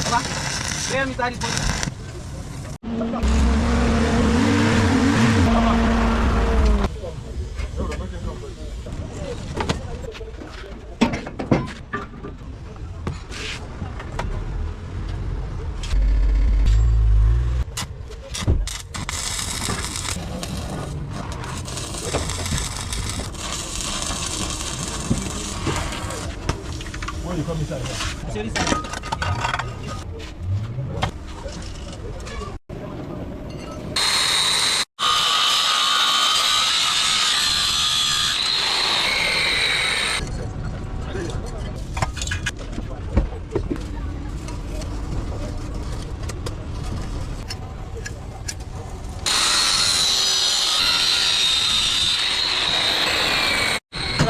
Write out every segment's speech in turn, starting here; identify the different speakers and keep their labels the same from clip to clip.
Speaker 1: Apa? Kaya may tali po. Sorry, sir.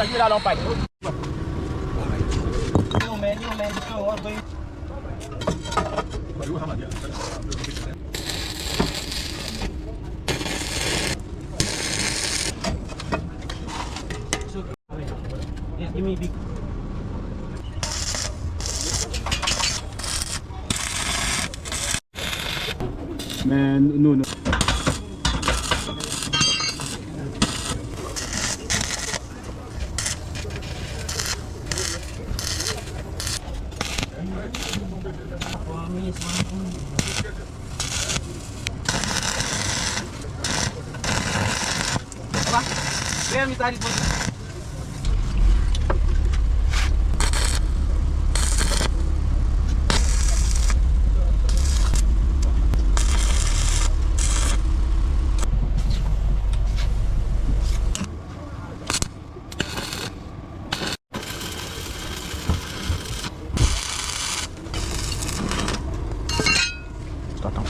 Speaker 1: Lagi lalompat. Menu dito, order. Yes, give me big.
Speaker 2: Man, no.
Speaker 1: Apa? Kaya may tali po.
Speaker 2: Tatang.